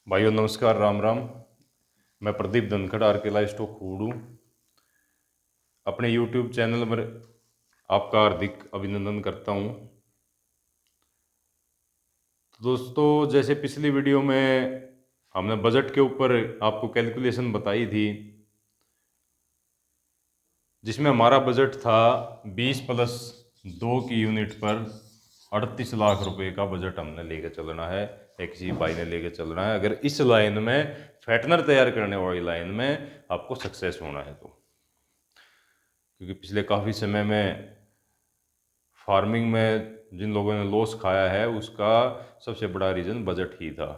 भाइयों नमस्कार, राम राम। मैं प्रदीप धनखड़ आर के लाइव स्टॉक खूड़ू अपने यूट्यूब चैनल पर आपका हार्दिक अभिनंदन करता हूं। तो दोस्तों, जैसे पिछली वीडियो में हमने बजट के ऊपर आपको कैलकुलेशन बताई थी, जिसमें हमारा बजट था 20 प्लस 2 की यूनिट पर 38 लाख रुपए का बजट हमने लेके चलना है। एक किसी भाई ने लेके चलना है, अगर इस लाइन में फैटनर तैयार करने वाली लाइन में आपको सक्सेस होना है तो। क्योंकि पिछले काफ़ी समय में फार्मिंग में जिन लोगों ने लॉस खाया है, उसका सबसे बड़ा रीज़न बजट ही था।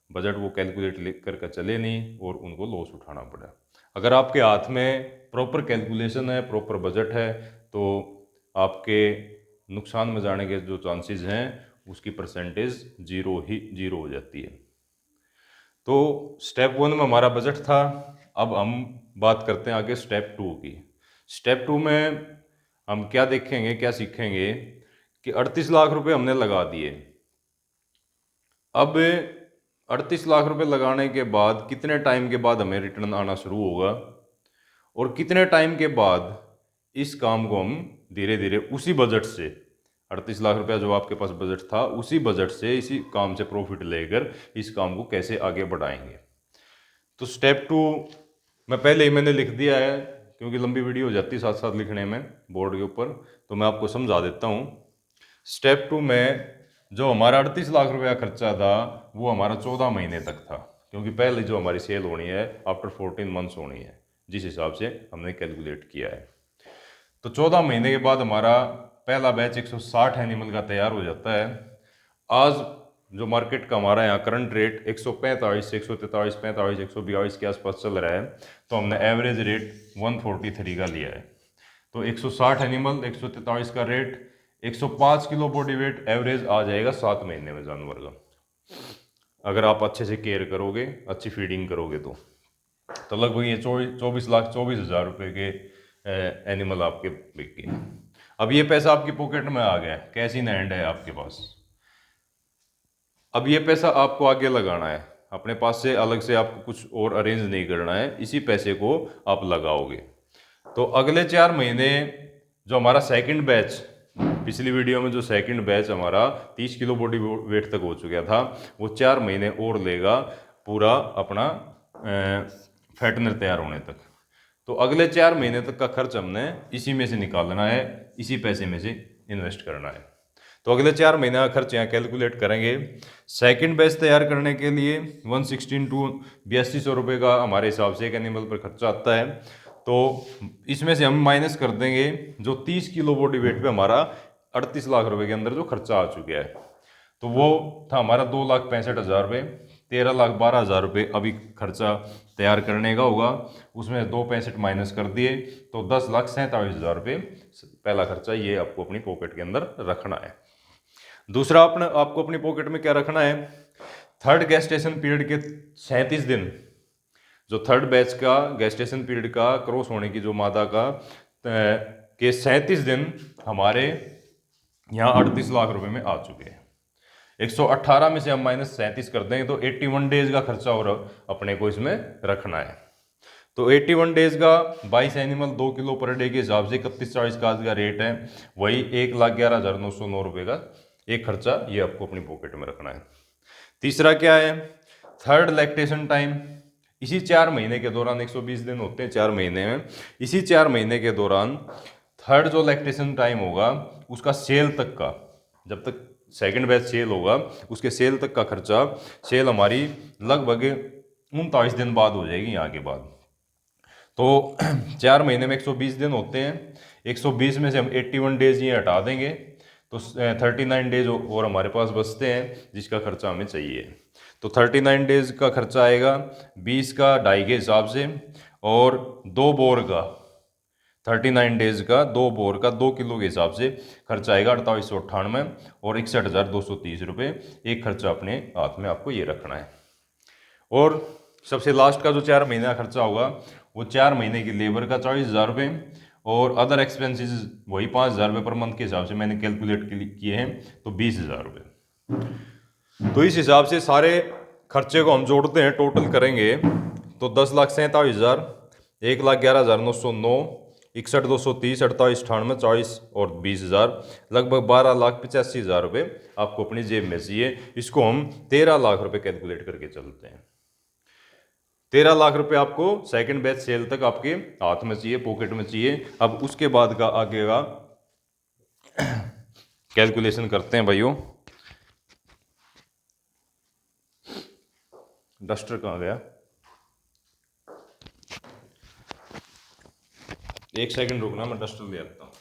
बजट वो कैलकुलेट करके चले नहीं और उनको लॉस उठाना पड़ा। अगर आपके हाथ में प्रॉपर कैलकुलेशन है, प्रॉपर बजट है, तो आपके नुकसान में जाने के जो चांसेस हैं उसकी परसेंटेज जीरो हो जाती है। तो स्टेप 1 में हमारा बजट था। अब हम बात करते हैं आगे स्टेप 2 की। स्टेप 2 में हम क्या देखेंगे, क्या सीखेंगे कि 38 लाख रुपए हमने लगा दिए। अब 38 लाख रुपए लगाने के बाद कितने टाइम के बाद हमें रिटर्न आना शुरू होगा, और कितने टाइम के बाद इस काम को हम धीरे धीरे उसी बजट से 38 लाख रुपया जो आपके पास बजट था, उसी बजट से इसी काम से प्रॉफिट लेकर इस काम को कैसे आगे बढ़ाएंगे। तो स्टेप 2 मैं पहले ही मैंने लिख दिया है, क्योंकि लंबी वीडियो हो जाती है साथ साथ लिखने में बोर्ड के ऊपर, तो मैं आपको समझा देता हूँ। स्टेप 2 में जो हमारा 38 लाख रुपया खर्चा था, वो हमारा 14 महीने तक था, क्योंकि पहले जो हमारी सेल होनी है आफ्टर 14 मंथ्स होनी है, जिस हिसाब से हमने कैलकुलेट किया है। तो 14 महीने के बाद हमारा पहला बैच 160 एनिमल का तैयार हो जाता है। आज जो मार्केट का हमारा यहाँ करंट रेट 145 143 45 142 के आसपास चल रहा है, तो हमने एवरेज रेट 143 का लिया है। तो 160 एनिमल, 143 का rate, 105 kilo body weight average आ जाएगा 7 महीने में जानवर का, अगर आप अच्छे से केयर करोगे, अच्छी फीडिंग करोगे तो लगभग ये 24 लाख 24 हज़ार रुपये के एनिमल आपके बिक गए। अब ये पैसा आपकी पॉकेट में आ गया, कैश इन हैंड है आपके पास। अब ये पैसा आपको आगे लगाना है, अपने पास से अलग से आपको कुछ और अरेंज नहीं करना है, इसी पैसे को आप लगाओगे। तो अगले 4 महीने जो हमारा सेकंड बैच, पिछली वीडियो में जो सेकंड बैच हमारा 30 किलो बॉडी वेट तक हो चुका था, वो 4 महीने और लेगा पूरा अपना फैटनर तैयार होने तक। तो अगले 4 महीने तक का खर्च हमने इसी में से निकालना है, इसी पैसे में से इन्वेस्ट करना है। तो अगले 4 महीने का खर्च यहाँ कैलकुलेट करेंगे। सेकंड बैच तैयार करने के लिए 116 टू 8200 रुपये का हमारे हिसाब से एक एनिमल पर खर्चा आता है। तो इसमें से हम माइनस कर देंगे जो 30 किलो बॉडी वेट पे हमारा 38 लाख रुपए के अंदर जो खर्चा आ चुका है, तो वो था हमारा 2,65,000 रुपये। 13,12,000 रुपये अभी खर्चा तैयार करने का होगा, उसमें 2,65 माइनस कर दिए तो 10,47,000 रुपये पहला खर्चा, ये आपको अपनी पॉकेट के अंदर रखना है। दूसरा आपको अपनी पॉकेट में क्या रखना है, थर्ड गेस्टेशन पीरियड के 37 दिन, जो थर्ड बैच का गेस्टेशन पीरियड का क्रॉस होने की जो मादा का के 37 दिन हमारे यहाँ 38 लाख रुपए में आ चुके हैं। 118 में से हम माइनस 37 कर देंगे तो 81 डेज का खर्चा और अपने को इसमें रखना है। तो 81 डेज का 22 एनिमल 2 किलो पर डे के हिसाब से 3140 का आज का रेट है, वही 1,11,909 रुपये का एक खर्चा, ये आपको अपनी पॉकेट में रखना है। तीसरा क्या है, थर्ड लैक्टेशन टाइम। इसी 4 महीने के दौरान 120 दिन होते हैं 4 महीने में, इसी 4 महीने के दौरान थर्ड जो लैक्टेशन टाइम होगा उसका सेल तक का, जब तक सेकंड बैच सेल होगा उसके सेल तक का खर्चा, सेल हमारी लगभग 39 दिन बाद हो जाएगी यहाँ के बाद। तो 4 महीने में 120 दिन होते हैं, 120 में से हम 81 डेज ये हटा देंगे तो 39 डेज और हमारे पास बचते हैं जिसका खर्चा हमें चाहिए। तो 39 डेज का खर्चा आएगा 20 का ढाई के हिसाब से, और 2 बोर का 39 डेज का 2 बोर का 2 किलो के हिसाब से खर्चा आएगा 4898 और 61,230 रुपये एक खर्चा अपने हाथ में आपको ये रखना है। और सबसे लास्ट का जो 4 महीने का खर्चा होगा वो 4 महीने की लेबर का 24,000 रुपये और अदर एक्सपेंसेस वही 5,000 रुपये पर मंथ के हिसाब से मैंने कैलकुलेट किए हैं, तो 20,000 रुपये। तो इस हिसाब से सारे खर्चे को हम जोड़ते हैं, टोटल करेंगे तो 10,47,000, 1,11,909, 61,230, 28,98, 40 और 20,000, लगभग 12,85,000 रुपये आपको अपनी जेब में चाहिए। इसको हम 13 लाख रुपए कैलकुलेट करके चलते हैं। 13 लाख रुपए आपको सेकंड बैच सेल तक आपके हाथ में चाहिए, पॉकेट में चाहिए। अब उसके बाद का आगे का कैलकुलेशन करते हैं भाइयों। डस्टर कहाँ गया? एक सेकंड रुकना, मैं डस्टर ले आता हूँ।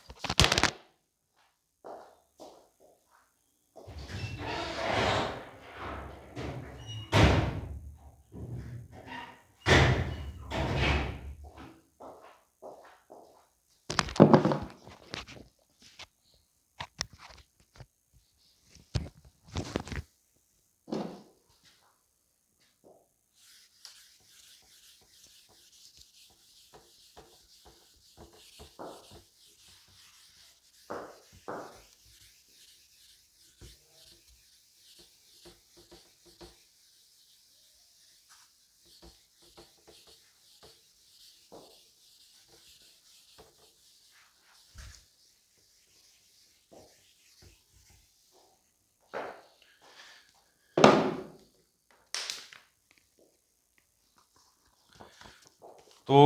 तो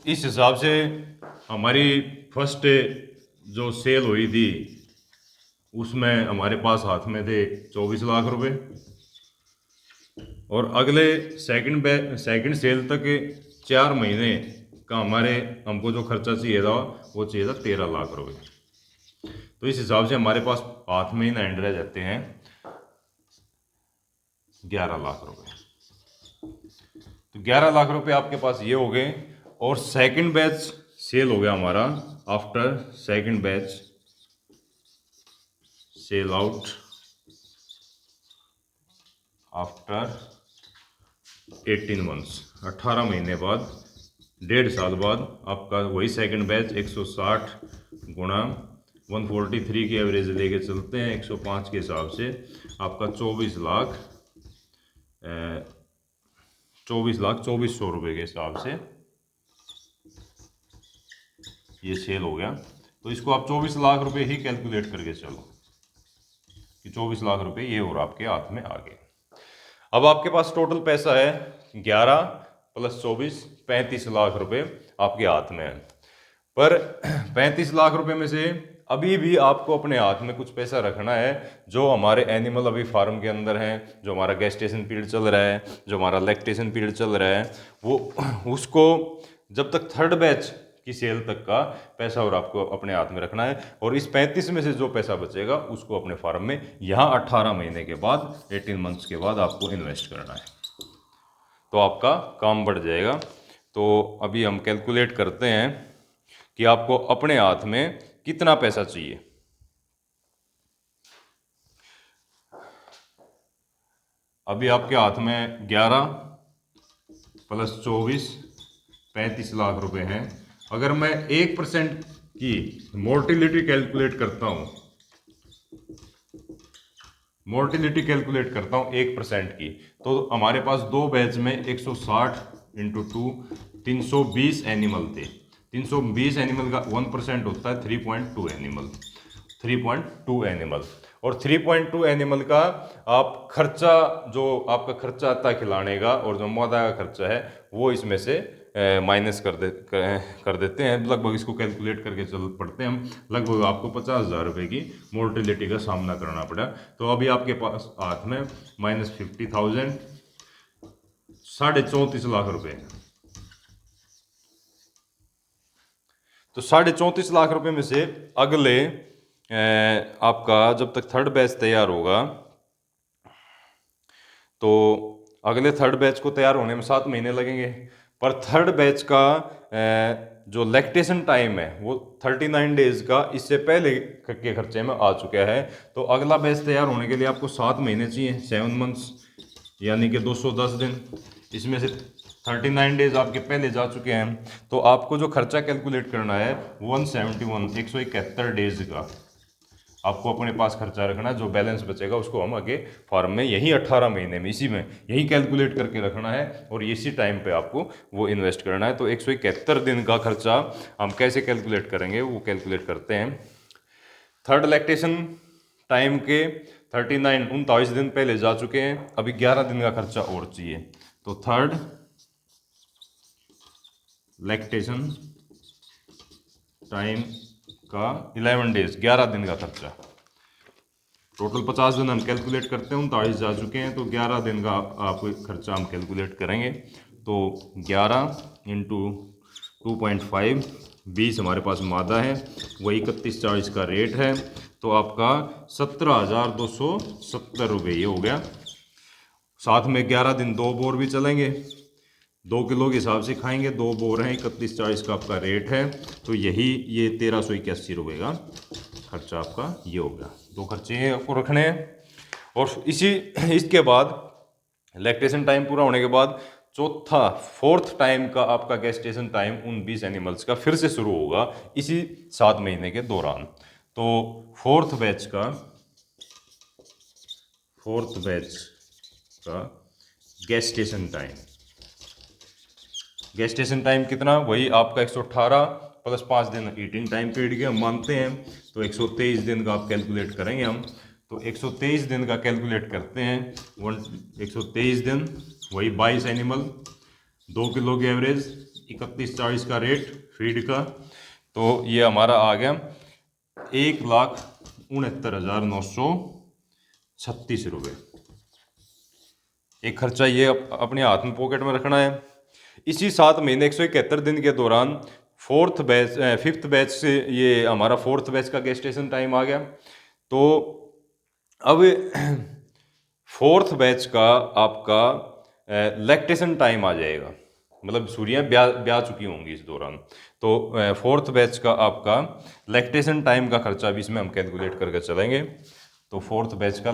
इस हिसाब से हमारी फर्स्ट जो सेल हुई थी उसमें हमारे पास हाथ में थे 24 लाख रुपए, और अगले सेकंड सेल तक 4 महीने का हमको जो खर्चा चाहिए था वो चाहिए था 13 लाख रुपए। तो इस हिसाब से हमारे पास हाथ में ही ना एंड रह जाते हैं 11 लाख रुपए। तो 11 लाख रुपए आपके पास ये हो गए, और सेकंड बैच सेल हो गया हमारा after second batch sell out after 18 months, 18 महीने बाद, 1.5 साल बाद आपका वही सेकंड बैच 160 गुणा 143 की एवरेज लेके चलते हैं 105 के हिसाब से, आपका 24,24,24,100 रुपये के हिसाब से ये सेल हो गया। तो इसको आप 24 लाख रुपए ही कैलकुलेट करके चलो कि 24 लाख रुपए ये और आपके हाथ में आ गए। अब आपके पास टोटल पैसा है 11 + 24, 35 लाख रुपए आपके हाथ में है। पर 35 लाख रुपए में से अभी भी आपको अपने हाथ में कुछ पैसा रखना है, जो हमारे एनिमल अभी फार्म के अंदर हैं, जो हमारा गेस्टेशन पीरियड चल रहा है, जो हमारा लैक्टेशन पीरियड चल रहा है, वो उसको जब तक थर्ड बैच की सेल तक का पैसा और आपको अपने हाथ में रखना है। और इस 35 में से जो पैसा बचेगा उसको अपने फार्म में यहाँ 18 महीने के बाद, 18 मंथ्स के बाद आपको इन्वेस्ट करना है, तो आपका काम बढ़ जाएगा। तो अभी हम कैलकुलेट करते हैं कि आपको अपने हाथ में कितना पैसा चाहिए। अभी आपके हाथ में 11 + 24 35 लाख रुपए हैं। अगर मैं 1% की मोर्टिलिटी कैलकुलेट करता हूँ, 1% की, तो हमारे पास 2 बैच में 160 × 2 320 एनिमल थे। 320 एनिमल का 1% होता है 3.2 एनिमल, 3.2 एनिमल। और 3.2 एनिमल का आप खर्चा, जो आपका खर्चा आता है खिलाने का और जो मादा का खर्चा है वो इसमें से माइनस कर देते हैं। लगभग इसको कैलकुलेट करके चल पड़ते हैं हम, लगभग आपको 50,000 रुपये की मोर्टिलिटी का सामना करना पड़ा। तो अभी आपके पास हाथ में -50,000, 34.5 लाख रुपए। तो 34.5 लाख रुपए में से अगले आपका जब तक थर्ड बैच तैयार होगा, तो अगले थर्ड बैच को तैयार होने में 7 महीने लगेंगे। पर थर्ड बैच का जो लैक्टेशन टाइम है वो 39 डेज का इससे पहले के खर्चे में आ चुका है। तो अगला बैच तैयार होने के लिए आपको 7 महीने चाहिए, 7 मंथ्स, यानी कि 210 दिन। इसमें से 39 डेज आपके पहले जा चुके हैं। तो आपको जो खर्चा कैलकुलेट करना है 171 डेज का, आपको अपने पास खर्चा रखना है, जो बैलेंस बचेगा उसको हम आगे फार्म में यही 18 महीने में इसी में यही कैलकुलेट करके रखना है और इसी टाइम पे आपको वो इन्वेस्ट करना है। तो 171 दिन का खर्चा हम कैसे कैलकुलेट करेंगे, वो कैलकुलेट करते हैं। थर्ड लैक्टेशन टाइम के 39 दिन पहले जा चुके हैं, अभी 11 दिन का खर्चा और चाहिए। तो थर्ड लैक्टेशन टाइम का 11 डेज 11 दिन का खर्चा, टोटल 50 दिन हम कैलकुलेट करते हैं, 39 जा चुके हैं, तो 11 दिन का आपको खर्चा हम कैलकुलेट करेंगे। तो 11 इंटू 2.5, 20 हमारे पास मादा है, वही 3140 का रेट है, तो आपका 17,270 रुपये ये हो गया। साथ में 11 दिन 2 बोर भी चलेंगे, 2 किलो के हिसाब से खाएंगे, 2 बोर हैं, 3140 का आपका रेट है, तो यही ये 1381 रुपये का खर्चा आपका ये हो गया। 2 खर्चे आपको रखने हैं। और इसके बाद लैक्टेशन टाइम पूरा होने के बाद चौथा फोर्थ टाइम का आपका गेस्टेशन टाइम उन 20 एनिमल्स का फिर से शुरू होगा इसी 7 महीने के दौरान। तो फोर्थ बैच का गेस्टेशन टाइम कितना, वही आपका 118 प्लस 5 दिन ईटिंग टाइम पीरियड के हम मानते हैं, तो 123 दिन का आप कैलकुलेट करेंगे हम। तो 123 दिन का कैलकुलेट करते हैं, 123 दिन वही 22 एनिमल, 2 किलो की एवरेज, 3140 का रेट फीड का, तो ये हमारा आ गया 1,69,936 रुपये। एक खर्चा ये अपने हाथ में पॉकेट में रखना है। इसी 7 महीने 171 दिन के दौरान फिफ्थ बैच से ये हमारा फोर्थ बैच का गेस्टेशन टाइम आ गया। तो अब फोर्थ बैच का आपका लैक्टेशन टाइम आ जाएगा, मतलब सूरियाँ ब्याह चुकी होंगी इस दौरान। तो फोर्थ बैच का आपका लैक्टेशन टाइम का खर्चा भी इसमें हम कैलकुलेट करके चलेंगे। तो फोर्थ बैच का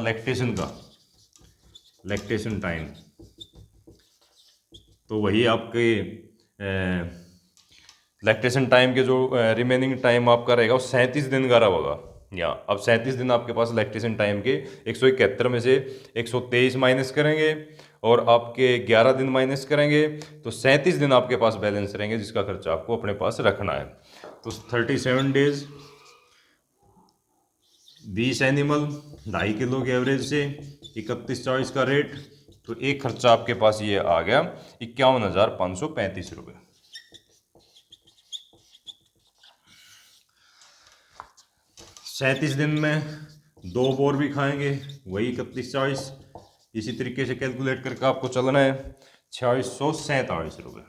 लैक्टेशन टाइम, तो वही आपके लैक्टेशन टाइम के जो रिमेनिंग टाइम आपका रहेगा वो 37 दिन का रहेगा। यहाँ अब 37 दिन आपके पास लैक्टेशन टाइम के 171 में से 123 माइनस करेंगे और आपके 11 दिन माइनस करेंगे, तो 37 दिन आपके पास बैलेंस रहेंगे जिसका खर्चा आपको अपने पास रखना है। तो 37 डेज 20 एनिमल 2.5 किलो के एवरेज से 3140 का रेट, तो एक खर्चा आपके पास ये आ गया 51,535 रुपये। सैंतीस दिन में 2 बोर भी खाएंगे, वही 3140, इसी तरीके से कैलकुलेट करके आपको चलना है 4647 रुपये।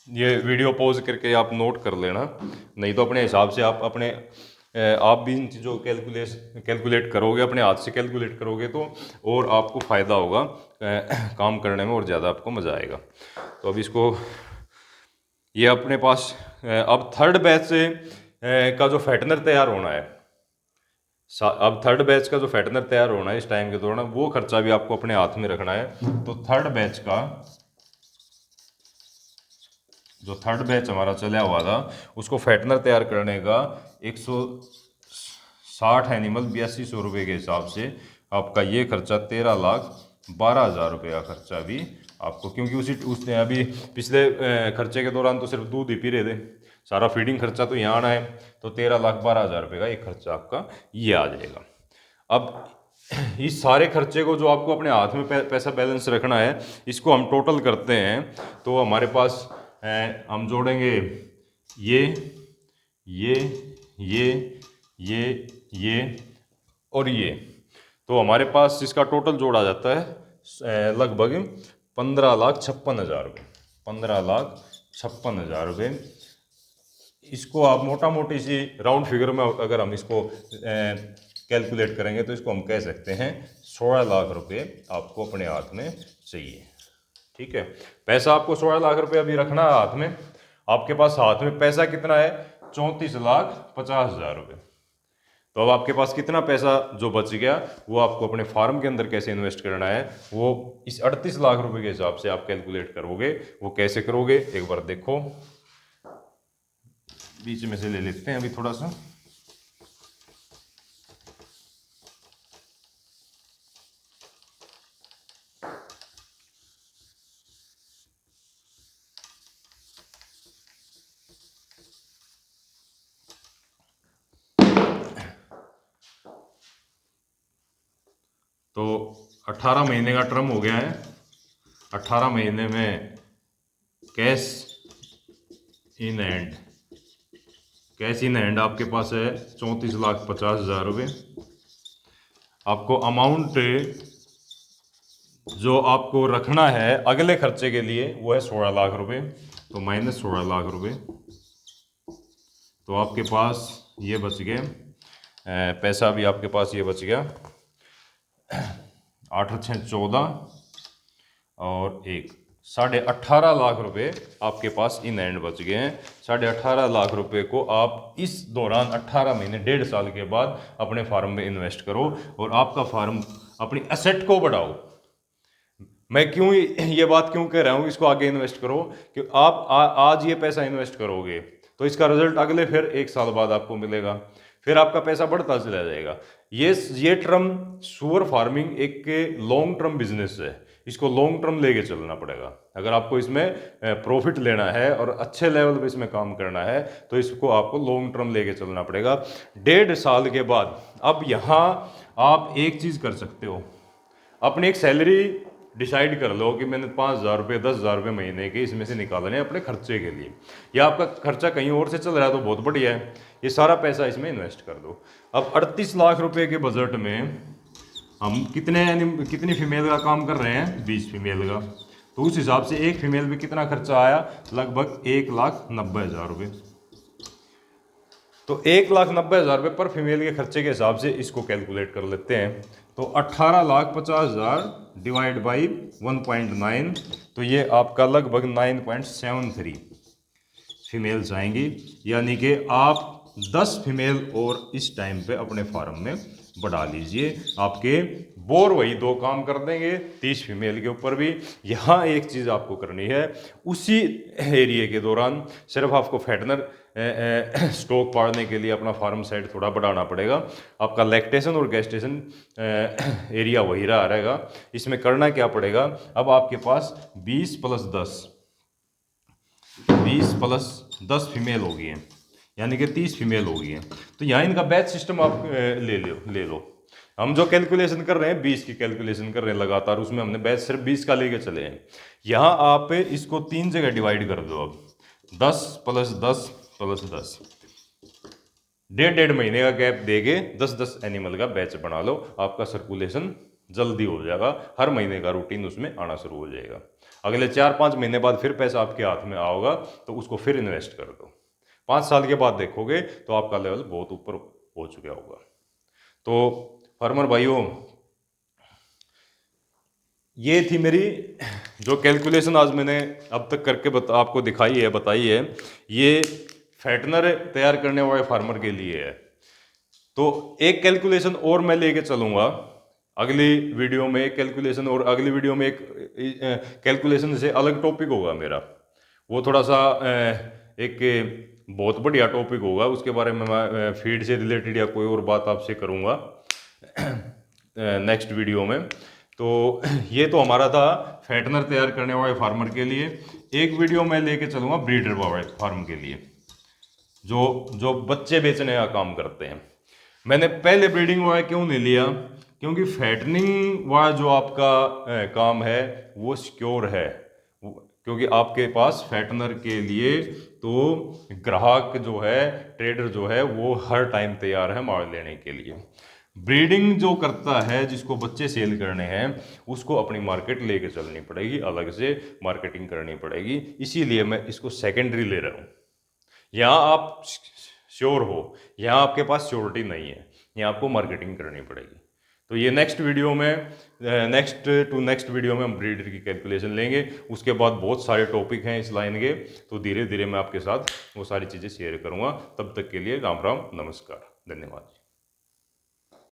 ये वीडियो पॉज करके आप नोट कर लेना, नहीं तो अपने हिसाब से आप भी इन चीज़ों को कैलकुलेट करोगे, अपने हाथ से कैलकुलेट करोगे तो और आपको फ़ायदा होगा काम करने में और ज़्यादा आपको मज़ा आएगा। तो अब इसको ये अपने पास अब थर्ड बैच से का जो फैटनर तैयार होना है, अब थर्ड बैच का जो फैटनर तैयार होना है इस टाइम के दौरान, वो खर्चा भी आपको अपने हाथ में रखना है। तो थर्ड बैच हमारा चला हुआ था, उसको फैटनर तैयार करने का 160 एनिमल 8200 रुपये के हिसाब से आपका ये खर्चा 13,12,000 रुपये का खर्चा भी आपको, क्योंकि उसने अभी पिछले खर्चे के दौरान तो सिर्फ दूध ही पी रहे थे, सारा फीडिंग खर्चा तो यहाँ आना है, तो 13,12,000 रुपये का एक खर्चा आपका ये आ जाएगा। अब इस सारे खर्चे को जो आपको अपने हाथ में पैसा बैलेंस रखना है, इसको हम टोटल करते हैं, तो हमारे पास हम जोड़ेंगे ये और ये, तो हमारे पास इसका टोटल जोड़ा जाता है लगभग 15,56,000 रुपये। 15,56,000 रुपये। इसको आप मोटा मोटी सी राउंड फिगर में अगर हम इसको कैलकुलेट करेंगे तो इसको हम कह सकते हैं 16 लाख रुपये आपको अपने हाथ में चाहिए। ठीक है, पैसा आपको 16 लाख रुपये अभी रखना है हाथ में। आपके पास हाथ में पैसा कितना है, 34,50,000 रुपये। तो अब आपके पास कितना पैसा जो बच गया वो आपको अपने फार्म के अंदर कैसे इन्वेस्ट करना है, वो इस 38 लाख रुपए के हिसाब से आप कैलकुलेट करोगे। वो कैसे करोगे एक बार देखो, बीच में से ले लेते हैं अभी थोड़ा सा। तो 18 महीने का टर्म हो गया है। 18 महीने में cash in hand, cash in hand आपके पास है 34,50,000 रुपये। आपको अमाउंट जो आपको रखना है अगले खर्चे के लिए वो है 16 लाख रुपए। तो माइनस 16 लाख रुपए, तो आपके पास ये बच गए, पैसा भी आपके पास ये बच गया 8 × 6 = 14 और 1 18.5 लाख रुपए आपके पास इन हैंड बच गए हैं। 18.5 लाख रुपए को आप इस दौरान 18 महीने 1.5 साल के बाद अपने फार्म में इन्वेस्ट करो और आपका फार्म अपनी एसेट को बढ़ाओ। मैं क्यों ये बात क्यों कह रहा हूँ, इसको आगे इन्वेस्ट करो कि आप आज ये पैसा इन्वेस्ट करोगे तो इसका रिजल्ट अगले फिर 1 साल बाद आपको मिलेगा, फिर आपका पैसा बढ़ता चला जाएगा। ये टर्म सुअर फार्मिंग एक लॉन्ग टर्म बिजनेस है, इसको लॉन्ग टर्म लेके चलना पड़ेगा। अगर आपको इसमें प्रॉफिट लेना है और अच्छे लेवल पे इसमें काम करना है तो इसको आपको लॉन्ग टर्म लेके चलना पड़ेगा। 1.5 साल के बाद अब यहाँ आप एक चीज़ कर सकते हो, अपनी एक सैलरी डिसाइड कर लो कि मैंने 5,000 रुपये 10,000 रुपये महीने के इसमें से निकालने हैं अपने खर्चे के लिए, या आपका खर्चा कहीं और से चल रहा है तो बहुत बढ़िया है, ये सारा पैसा इसमें इन्वेस्ट कर दो। अब 38 लाख रुपए के बजट में हम कितनी फीमेल का काम कर रहे हैं, 20 फीमेल का, तो उस हिसाब से एक फीमेल में कितना खर्चा आया, लगभग 1,90,000 रुपये। तो 1,90,000 रुपये पर फीमेल के खर्चे के हिसाब से इसको कैलकुलेट कर लेते हैं। तो 18,50,000 डिवाइड बाई 1.9, तो ये आपका लगभग 9.73 फीमेल्स आएंगी। यानी कि आप 10 फीमेल और इस टाइम पे अपने फार्म में बढ़ा लीजिए, आपके बोर वही 2 काम कर देंगे 30 फीमेल के ऊपर भी। यहाँ एक चीज़ आपको करनी है, उसी एरिया के दौरान सिर्फ आपको फैटनर स्टॉक पाड़ने के लिए अपना फार्म साइड थोड़ा बढ़ाना पड़ेगा। आपका लैक्टेशन और गैस्टेशन एरिया वही रहा रहेगा। इसमें करना क्या पड़ेगा, अब आपके पास 20 + 10 फीमेल हो गई हैं, यानी कि 30 फीमेल हो गई हैं। तो यहाँ इनका बैच सिस्टम आप ले लो। हम जो कैलकुलेशन कर रहे हैं 20 की कैलकुलेशन कर रहे हैं लगातार, उसमें हमने बैच सिर्फ 20 का लेके चले हैं। यहाँ आप इसको 3 जगह डिवाइड कर दो। अब 10 + 10 + 10, 1.5 महीने का गैप देके 10-10 एनिमल का बैच बना लो, आपका सर्कुलेशन जल्दी हो जाएगा, हर महीने का रूटीन उसमें आना शुरू हो जाएगा। अगले 4-5 महीने बाद फिर पैसा आपके हाथ में आओगा तो उसको फिर इन्वेस्ट कर दो। 5 साल के बाद देखोगे तो आपका लेवल बहुत ऊपर हो चुका होगा। तो फार्मर भाइयों, ये थी मेरी जो कैलकुलेशन आज मैंने अब तक करके आपको बताई है। ये फैटनर तैयार करने वाले फार्मर के लिए है। तो एक कैलकुलेशन और मैं लेके चलूँगा अगली वीडियो में, एक कैलकुलेशन और अगली वीडियो में, एक कैलकुलेशन से अलग टॉपिक होगा मेरा, वो थोड़ा सा एक बहुत बढ़िया टॉपिक होगा, उसके बारे में मैं फीड से रिलेटेड या कोई और बात आपसे करूँगा नेक्स्ट वीडियो में। तो ये तो हमारा था फैटनर तैयार करने वाले फार्मर के लिए। एक वीडियो मैं लेके चलूँगा ब्रीडर वाले फार्म के लिए, जो बच्चे बेचने का काम करते हैं। मैंने पहले ब्रीडिंग वाला क्यों नहीं लिया, क्योंकि फैटनिंग वाला जो आपका काम है वो सिक्योर है, क्योंकि आपके पास फैटनर के लिए तो ग्राहक जो है, ट्रेडर जो है, वो हर टाइम तैयार है माल लेने के लिए। ब्रीडिंग जो करता है, जिसको बच्चे सेल करने हैं, उसको अपनी मार्केट लेके चलनी पड़ेगी, अलग से मार्केटिंग करनी पड़ेगी। इसीलिए मैं इसको सेकेंडरी ले रहा हूँ। यहाँ आप श्योर हो, यहाँ आपके पास श्योरिटी नहीं है, यहाँ आपको मार्केटिंग करनी पड़ेगी। तो ये नेक्स्ट वीडियो में नेक्स्ट वीडियो में हम ब्रीडर की कैलकुलेशन लेंगे। उसके बाद बहुत सारे टॉपिक हैं इस लाइन के, तो धीरे धीरे मैं आपके साथ वो सारी चीज़ें शेयर करूँगा। तब तक के लिए राम राम, नमस्कार, धन्यवाद।